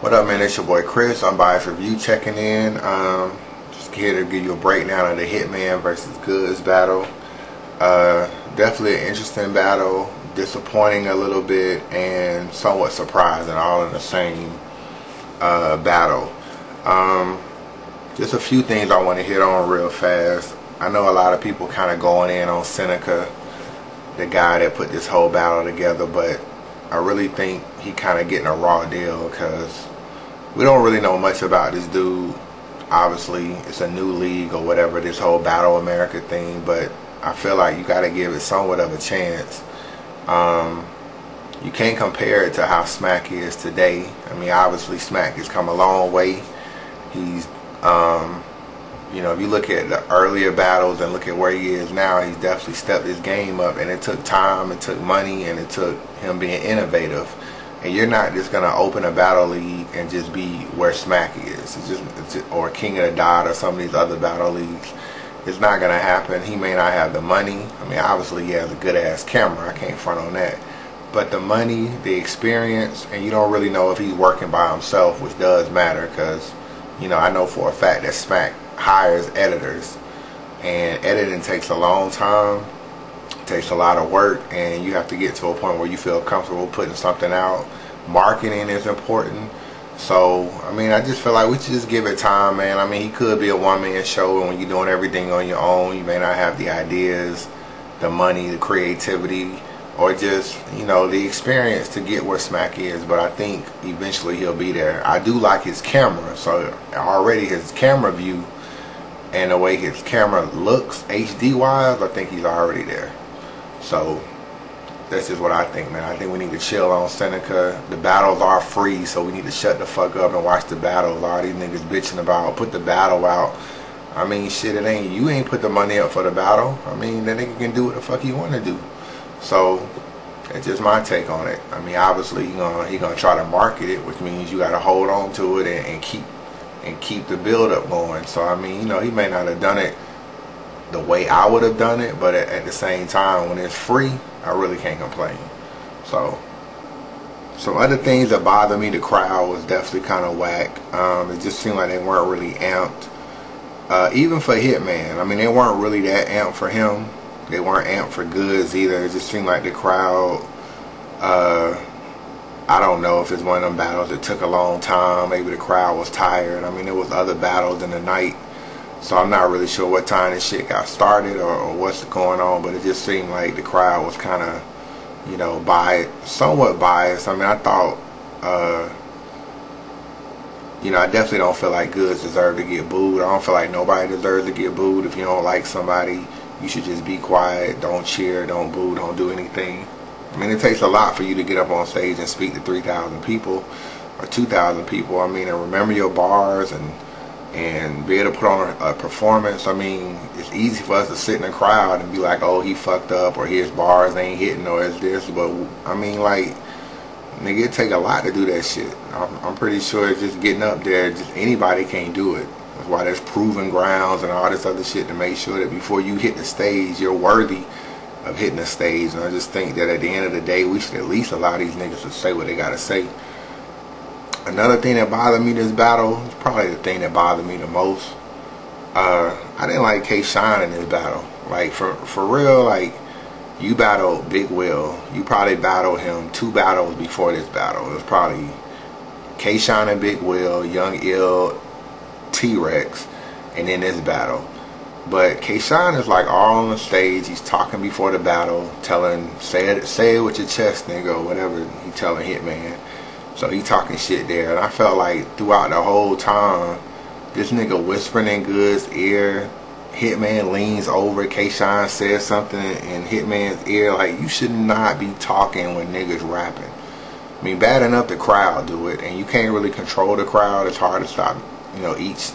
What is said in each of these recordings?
What up, man? It's your boy Chris. Unbias Review checking in. Just here to give you a breakdown of the Hitman versus Goodz battle. Definitely an interesting battle, disappointing a little bit, and somewhat surprising, all in the same battle. Just a few things I want to hit on real fast. I know a lot of people kind of going in on Seneca, the guy that put this whole battle together, but I really think he kind of getting a raw deal because we don't really know much about this dude. Obviously, it's a new league or whatever, this whole Battle America thing, but I feel like you got to give it somewhat of a chance. You can't compare it to how Smack is today. I mean, obviously, Smack has come a long way. He's, you know, if you look at the earlier battles and look at where he is now, he's definitely stepped his game up, and it took time, it took money, and it took him being innovative. And you're not just gonna open a battle league and just be where Smack is. It's just, or King of the Dot or some of these other battle leagues. It's not gonna happen. He may not have the money. I mean, obviously he has a good ass camera. I can't front on that. But the money, the experience, and you don't really know if he's working by himself, which does matter because, you know, I know for a fact that Smack hires editors, and editing takes a long time. Takes a lot of work, and you have to get to a point where you feel comfortable putting something out. Marketing is important. So I mean, I just feel like we should just give it time, man. I mean, he could be a one-man show, and when you're doing everything on your own, you may not have the ideas, the money, the creativity, or just, you know, the experience to get where Smack is. But I think eventually he'll be there. I do like his camera, so already his camera view and the way his camera looks HD wise, I think he's already there. So that's just what I think, man. I think we need to chill on Seneca. The battles are free, so we need to shut the fuck up and watch the battles. All these niggas bitching about put the battle out. I mean, shit, it ain't, you ain't put the money up for the battle. I mean, that nigga can do what the fuck he want to do. So that's just my take on it. I mean, obviously he gonna try to market it, which means you gotta hold on to it and keep the build up going. So I mean, you know, he may not have done it the way I would have done it, but at the same time, when it's free, I really can't complain. So some other things that bother me, the crowd was definitely kind of whack. It just seemed like they weren't really amped. Even for Hitman, I mean, they weren't really that amped for him. They weren't amped for Goodz either. It just seemed like the crowd, I don't know if it's one of them battles that took a long time. Maybe the crowd was tired. I mean, there was other battles in the night, so I'm not really sure what time this shit got started or what's going on, but it just seemed like the crowd was kind of, you know, somewhat biased. I mean, I thought, you know, I definitely don't feel like Goodz deserved to get booed. I don't feel like nobody deserves to get booed. If you don't like somebody, you should just be quiet. Don't cheer, don't boo, don't do anything. I mean, it takes a lot for you to get up on stage and speak to 3,000 people or 2,000 people. I mean, and remember your bars and be able to put on a performance. I mean, it's easy for us to sit in a crowd and be like, oh, he fucked up, or his bars ain't hitting, or it's this. But I mean, like, nigga, it take a lot to do that shit. I'm pretty sure it's just getting up there, just anybody can't do it. That's why there's proving grounds and all this other shit to make sure that before you hit the stage, you're worthy of hitting the stage. And I just think that at the end of the day, we should at least allow these niggas to say what they gotta say. Another thing that bothered me this battle, is probably the thing that bothered me the most. I didn't like K-Shine in this battle. Like, for real, like, you battled Big Will. You probably battled him 2 battles before this battle. It was probably K-Shine and Big Will, Young Ill, T-Rex, and then this battle. But K-Shine is like all on the stage. He's talking before the battle, say it with your chest, nigga, or whatever he telling Hitman. So he talking shit there, and I felt like throughout the whole time, this nigga whispering in Goodz's ear. Hitman leans over, K-Shine says something in Hitman's ear. Like, you should not be talking when niggas rapping. I mean, bad enough the crowd do it, and you can't really control the crowd. It's hard to stop, you know, each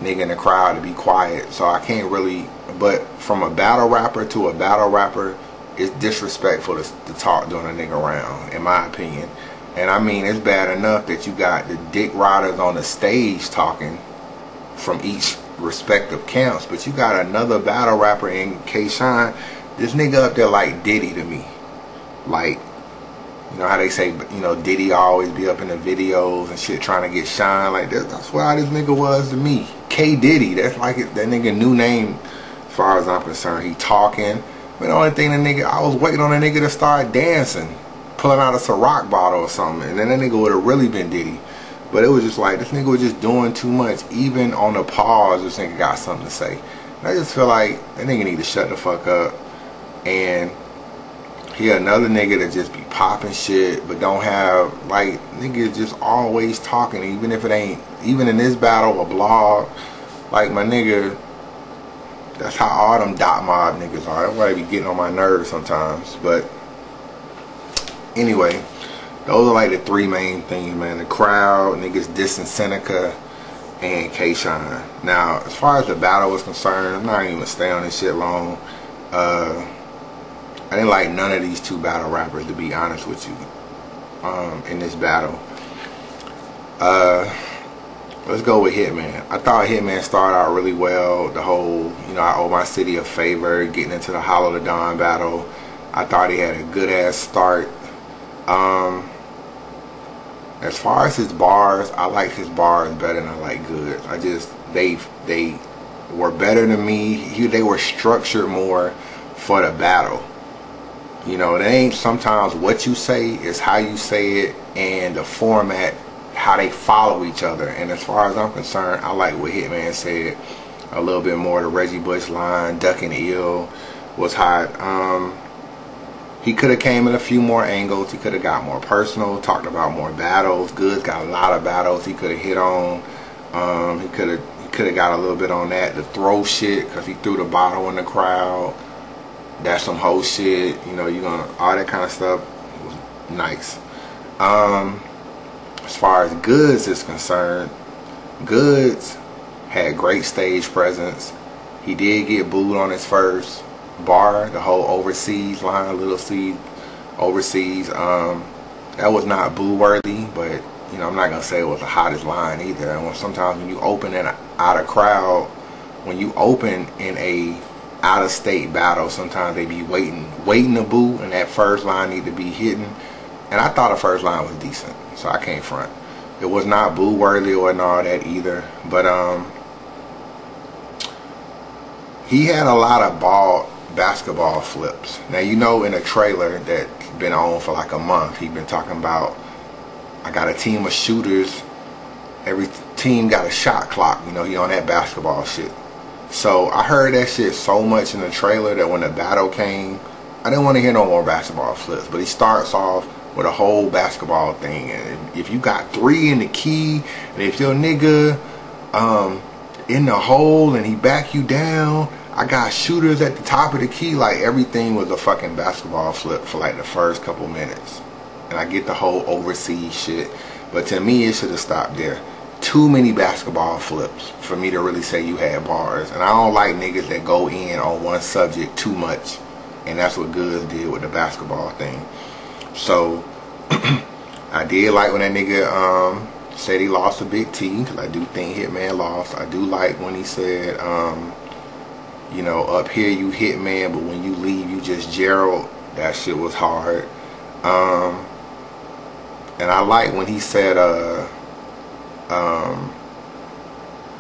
nigga in the crowd to be quiet. So I can't really, but from a battle rapper to a battle rapper, it's disrespectful to talk during a nigga round, in my opinion. And I mean, it's bad enough that you got the dick riders on the stage talking from each respective camps, but you got another battle rapper in K-Shine. This nigga up there like Diddy to me. Like, You know how they say, you know, Diddy always be up in the videos and shit trying to get shine like that. That's why this nigga was to me. K Diddy, that's like it, that nigga new name as far as I'm concerned. He talking. But the only thing the nigga, I was waiting on the nigga to start dancing, pulling out a Ciroc bottle or something, and then that nigga would have really been Diddy. But it was just like, this nigga was just doing too much. Even on the pause, this nigga got something to say. And I just feel like that nigga need to shut the fuck up. And he another nigga that just be popping shit, but don't have, like, niggas just always talking, even if it ain't, even in this battle, a blog. Like, my nigga, that's how all them dot mob niggas are. That's why they be getting on my nerves sometimes. But anyway, those are like the three main things, man. The crowd, niggas dissing Seneca, and K-Shine. Now, as far as the battle was concerned, I'm not even gonna stay on this shit long. I didn't like none of these two battle rappers, to be honest with you, in this battle. Let's go with Hitman. I thought Hitman started out really well. The whole, you know, I owe my city a favor, getting into the Hollow the Dawn battle. I thought he had a good ass start. As far as his bars, I like his bars better than I like Goodz. I just, they were better than me. They were structured more for the battle. You know, it ain't sometimes what you say, is how you say it, and the format, how they follow each other. And as far as I'm concerned, I like what Hitman said a little bit more. The Reggie Bush line, ducking ill, was hot. He could have came in a few more angles. He could have got more personal, talked about more battles. Goodz got a lot of battles he could have hit on. He could have got a little bit on that, the throw shit, because he threw the bottle in the crowd. That's some whole shit. You know, you're gonna, all that kind of stuff was nice. As far as Goodz is concerned, Goodz had great stage presence. He did get booed on his first bar, the whole overseas line, little C overseas. That was not boo worthy, but you know, I'm not gonna say it was the hottest line either. And sometimes when you open in out of crowd, when you open in a out of state battle, sometimes they be waiting to boo, and that first line need to be hitting. And I thought the first line was decent, so I can't front. It was not boo worthy or all that either, but he had a lot of basketball flips. Now, you know, in a trailer that's been on for like a month, he's been talking about, I got a team of shooters, every team got a shot clock. You know, he on that basketball shit. So I heard that shit so much in the trailer that when the battle came, I didn't want to hear no more basketball flips. But he starts off with a whole basketball thing, and if you got three in the key, and if your nigga in the hole and he back you down, I got shooters at the top of the key. Like, everything was a fucking basketball flip for like the first couple minutes. And I get the whole overseas shit, but to me it should have stopped there. Too many basketball flips for me to really say you had bars. And I don't like niggas that go in on one subject too much, and that's what Goodz did with the basketball thing. So I did like when that nigga said he lost a big T, because I do think Hitman lost. I do like when he said, you know, up here you Hitman, but when you leave you just Gerald. That shit was hard. And I like when he said,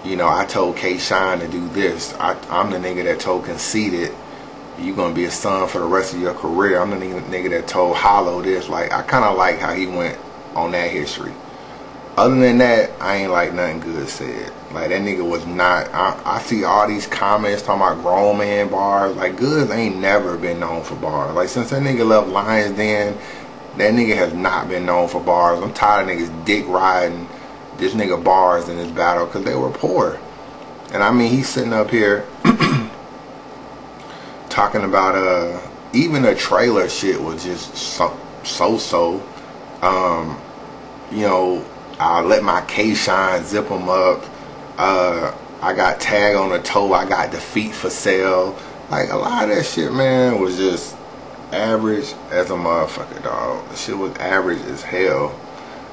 you know, I told K-Shine to do this. I'm the nigga that told Conceited, you gonna be a son for the rest of your career. I'm the nigga that told Hollow this. Like, I kind of like how he went on that history. Other than that, I ain't like nothing Goodz said. Like, that nigga was not, I see all these comments talking about grown man bars. Like, Goodz ain't never been known for bars. Like, since that nigga left Lions Den, that nigga has not been known for bars. I'm tired of niggas dick riding this nigga bars in this battle, because they were poor. And I mean, he's sitting up here talking about even the trailer shit was just so. You know, I let my K-Shine zip him up. I got tag on the toe. I got defeat for sale. Like, a lot of that shit, man, was just average as a motherfucker, dog. The shit was average as hell.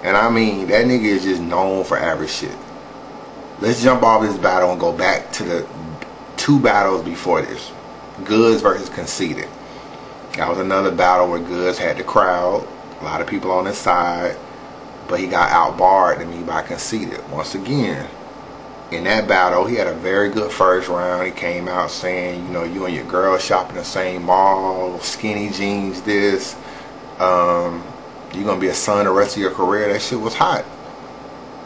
And I mean, that nigga is just known for average shit. Let's jump off this battle and go back to the two battles before this. Goodz versus Conceited. That was another battle where Goodz had the crowd. A lot of people on his side, but he got outbarred to me by Conceited. Once again, in that battle, he had a very good first round. He came out saying, you know, you and your girl shop in the same mall, skinny jeans, this. You're going to be a son the rest of your career. That shit was hot.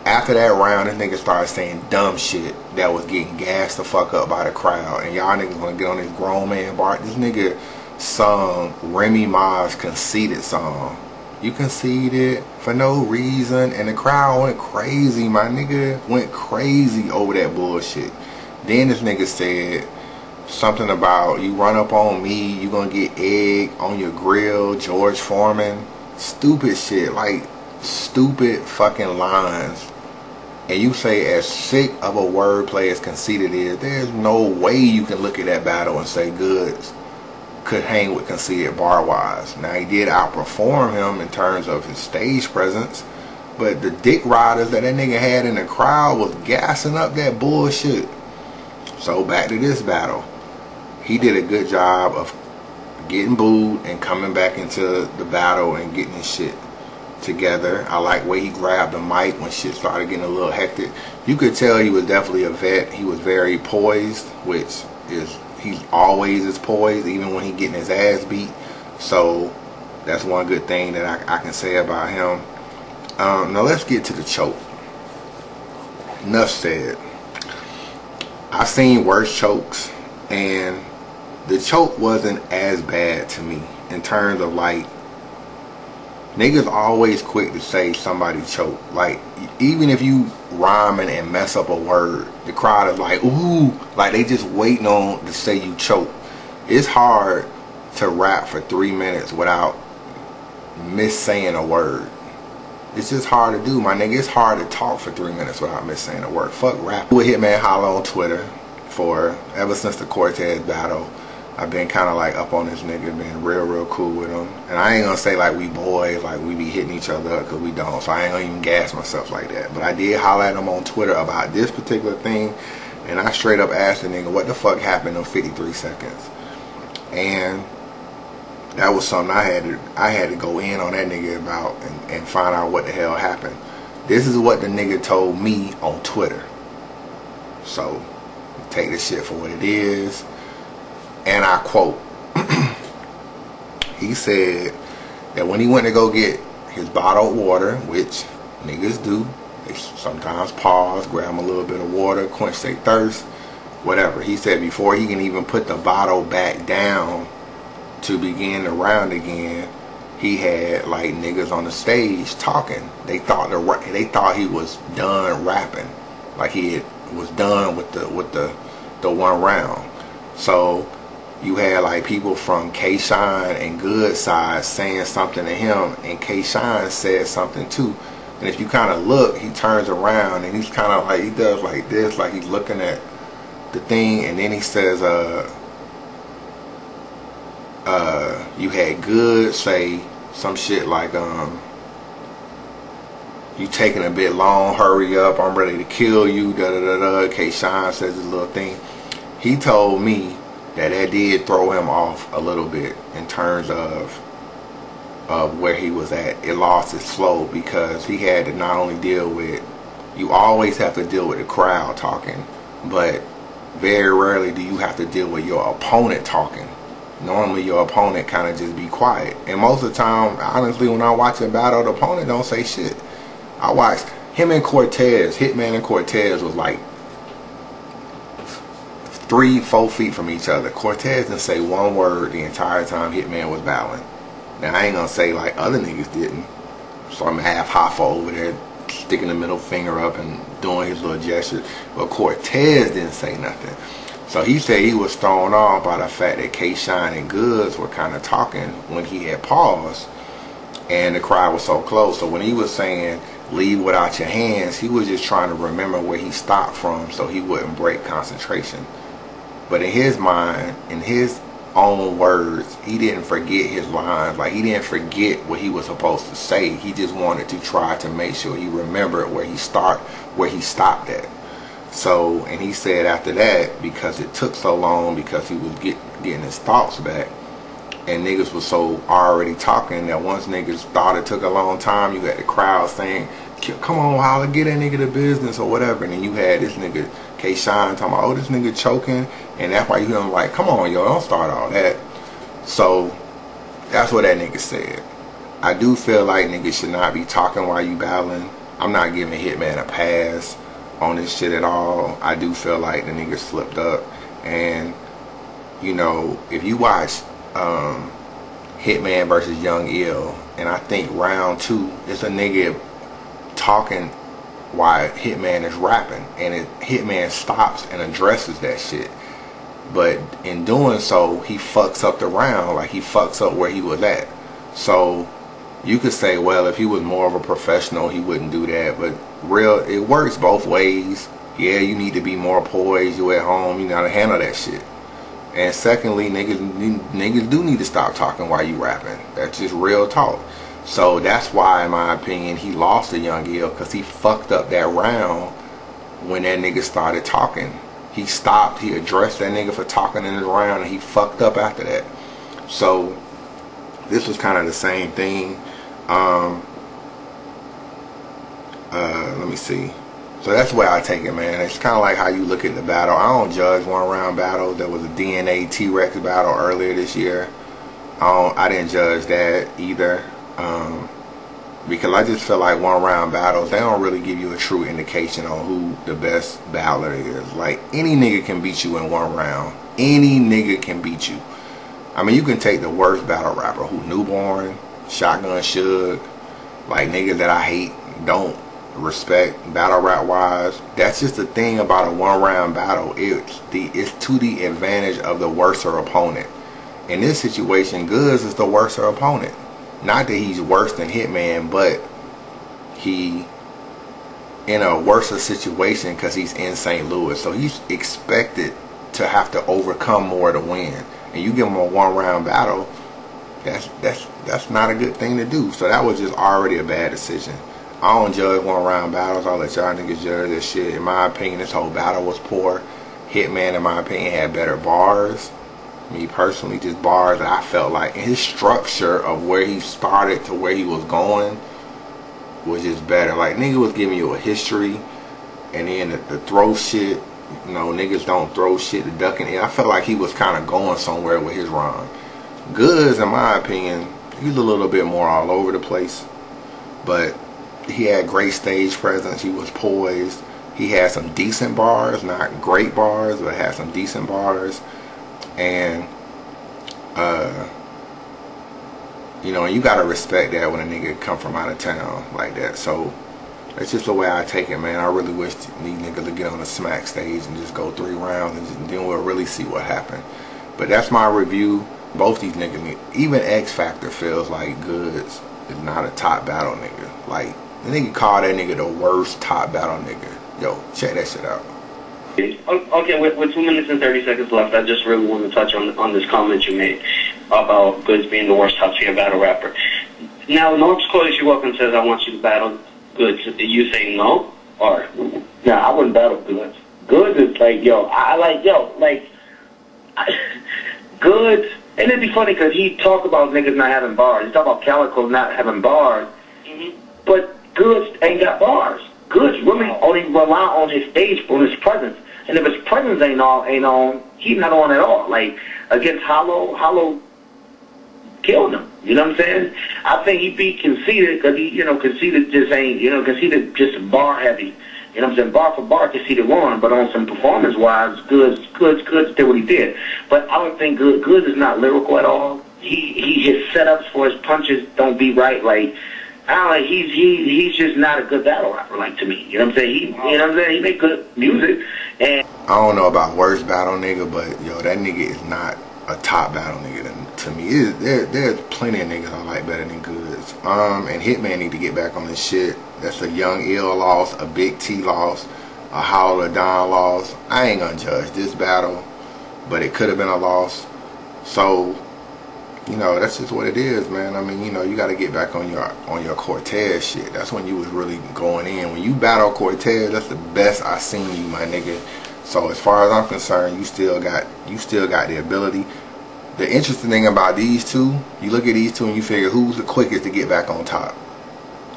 After that round, this nigga started saying dumb shit that was getting gassed the fuck up by the crowd. And y'all niggas want to get on this grown man bar. This nigga sung Remy Ma's Conceited song. You conceded for no reason. And the crowd went crazy. My nigga went crazy over that bullshit. Then this nigga said something about, you run up on me, you gonna get egg on your grill, George Foreman. Stupid shit. Like, stupid fucking lines. And you say, as sick of a wordplay as Conceited is, there's no way you can look at that battle and say Goodz could hang with Conceited bar wise. Now, he did outperform him in terms of his stage presence, but the dick riders that nigga had in the crowd was gassing up that bullshit. So back to this battle, he did a good job of getting booed and coming back into the battle and getting his shit together. I like the way he grabbed the mic when shit started getting a little hectic. You could tell he was definitely a vet. He was very poised, which is, he always is poised, even when he getting his ass beat. So that's one good thing that I can say about him. Now let's get to the choke. Enough said. I've seen worse chokes, and the choke wasn't as bad to me in terms of, like, niggas always quick to say somebody choked. Like, even if you rhyming and mess up a word, the crowd is like, ooh, like they just waiting on to say you choke. It's hard to rap for 3 minutes without missaying a word. It's just hard to do, my nigga. It's hard to talk for 3 minutes without missaying a word. Fuck rap. With Hitman Holla on Twitter for ever since the Cortez battle. I've been kind of like up on this nigga, been real cool with him. And I ain't gonna say like we boys, like we be hitting each other up, because we don't. So I ain't gonna even gas myself like that. But I did holler at him on Twitter about this particular thing. And I straight up asked the nigga, what the fuck happened in 53 seconds? And that was something I had to go in on that nigga about and find out what the hell happened. This is what the nigga told me on Twitter. So take this shit for what it is. And I quote, he said that when he went to go get his bottled water, which niggas do, they sometimes pause, grab a little bit of water, quench their thirst, whatever. He said before he can even put the bottle back down to begin the round again, he had like niggas on the stage talking. They thought he was done rapping, like he was done with the one round. So you had like people from K-Shine and Goodz side saying something to him, and K-Shine said something too. And if you kind of look, he turns around and he's kind of like, he does like this, like he's looking at the thing, and then he says, you had Goodz say some shit like, you taking a bit long, hurry up, I'm ready to kill you, da da da da. K-Shine says this little thing. He told me that did throw him off a little bit in terms of where he was at. It lost his flow because he had to not only deal with, you always have to deal with the crowd talking, but very rarely do you have to deal with your opponent talking. Normally your opponent kind of just be quiet. And most of the time, honestly, when I watch a battle, the opponent don't say shit. I watched him and Cortez, Hitman and Cortez was like 3-4 feet from each other. Cortez didn't say one word the entire time Hitman was battling. Now I ain't gonna say like other niggas didn't. So I'm half hoffa over there sticking the middle finger up and doing his little gesture. But Cortez didn't say nothing. So he said he was thrown off by the fact that K-Shine and Goodz were kind of talking when he had paused and the crowd was so close. So when he was saying leave without your hands, he was just trying to remember where he stopped from so he wouldn't break concentration. But in his mind, in his own words, he didn't forget his lines. Like, he didn't forget what he was supposed to say. He just wanted to try to make sure he remembered where he stopped at. So, and he said after that, because it took so long, because he was getting his thoughts back, and niggas was so already talking that once niggas thought it took a long time, you had the crowd saying, come on, Holla, get that nigga to business or whatever. And then you had this nigga K-Shine talking about, oh, this nigga choking, and that's why you hear him like, come on, yo, don't start all that. So that's what that nigga said. I do feel like niggas should not be talking while you battling. I'm not giving Hitman a pass on this shit at all. I do feel like the nigga slipped up. And you know, if you watch Hitman versus Young Ill, and I think round 2, it's a nigga talking while Hitman is rapping, and Hitman stops and addresses that shit. But in doing so, he fucks up the round, like he fucks up where he was at. So you could say, well, if he was more of a professional, he wouldn't do that. But it works both ways. Yeah, you need to be more poised. You at home, you gotta handle that shit. And secondly, niggas do need to stop talking while you rapping. That's just real talk. So that's why, in my opinion, he lost to Young Ill, because he fucked up that round when that nigga started talking. He stopped, he addressed that nigga for talking in his round, and he fucked up after that. So this was kind of the same thing. Let me see. So that's the way I take it, man. It's kind of like how you look at the battle. I don't judge one round battles. There was a DNA T-Rex battle earlier this year. I didn't judge that either. Because I just feel like one round battles, they don't really give you a true indication on who the best battler is. Like, any nigga can beat you in one round. Any nigga can beat you. I mean, you can take the worst battle rapper, who Newborn, Shotgun Suge, like niggas that I hate, don't respect battle rap wise. That's just the thing about a one round battle. It's to the advantage of the worser opponent. In this situation, Goodz is the worser opponent. Not that he's worse than Hitman, but he in a worser situation because he's in St. Louis. So he's expected to have to overcome more to win. And you give him a one round battle, that's not a good thing to do. So that was just already a bad decision. I don't judge one round battles. I'll let y'all niggas judge this shit. In my opinion, this whole battle was poor. Hitman, in my opinion, had better bars. Me personally, just bars that I felt like his structure of where he started to where he was going was just better. Like, nigga was giving you a history, and then the throw shit, you know, niggas don't throw shit, the ducking in. I felt like he was kind of going somewhere with his rhyme. Goodz, in my opinion, he's a little bit more all over the place, but he had great stage presence. He was poised. He had some decent bars, not great bars, but had some decent bars. And you know, you gotta respect that when a nigga come from out of town like that. So that's just the way I take it, man. I really wish these niggas would get on the smack stage and just go 3 rounds, and then we'll really see what happened. But that's my review. Both these niggas, even X Factor feels like Goodz is not a top battle nigga. Like, the nigga call that nigga the worst top battle nigga. Yo, check that shit out. Okay, with 2 minutes and 30 seconds left, I just really want to touch on this comment you made about Goodz being the worst top tier battle rapper. Now, Norms calls you up and says, I want you to battle Goodz. You say no? Or? Nah, I wouldn't battle Goodz. Goodz is like, Goodz, and it'd be funny because he talk about niggas not having bars. He talk about Calico not having bars, but Goodz ain't got bars. Goodz really only rely on his stage, on his presence. And if his presence ain't on, he's not on at all. Like, against Hollow killed him. You know what I'm saying? I think he beat Conceited because he, Conceited just ain't, Conceited just bar heavy. You know what I'm saying? Bar for bar, Conceited won, but on some performance-wise, Goodz did what he did. But I don't think Goodz is not lyrical at all. His setups for his punches don't be right. Like, I don't know, he's just not a good battle rapper, like, to me. You know what I'm saying? He make good music. And I don't know about worst battle nigga, but yo, that nigga is not a top battle nigga to me. There's plenty of niggas I like better than Goodz. And Hitman need to get back on this shit. That's a Young Ill loss, a Big T loss, a Holla Don loss. I ain't gonna judge this battle, but it could have been a loss. So, you know, that's just what it is, man. I mean, you know, you got to get back on your Cortez shit. That's when you was really going in. When you battle Cortez, that's the best I seen you, my nigga. So as far as I'm concerned, you still got the ability. the interesting thing about these two, you look at these two and you figure who's the quickest to get back on top.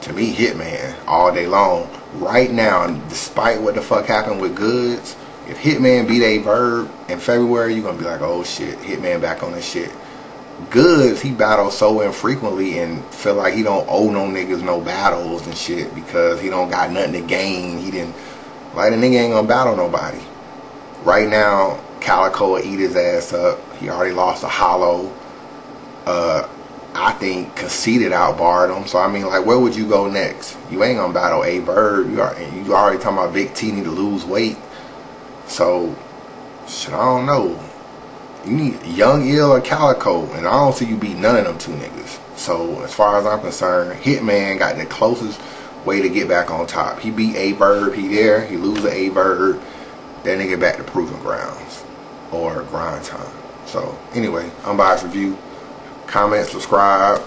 To me, Hitman all day long. Right now, despite what the fuck happened with Goodz, if Hitman beat a Verb in February, you're gonna be like, oh shit, Hitman back on this shit. Goodz, he battles so infrequently and feel like he don't owe no niggas no battles and shit because he don't got nothing to gain. He didn't, like, the nigga ain't gonna battle nobody. Right now, Calico will eat his ass up. He already lost to Hollow. I think Conceited outbarred him. So I mean, like, where would you go next? You ain't gonna battle a Bird. You already talking about Big T need to lose weight. So shit, I don't know. You need Young Ill or Calico, and I don't see you beat none of them two niggas. So as far as I'm concerned, Hitman got the closest way to get back on top. He beat a Bird. He there. He lose to a Bird. That nigga back to proving grounds or grind time. So anyway, Unbiased review. Comment, subscribe.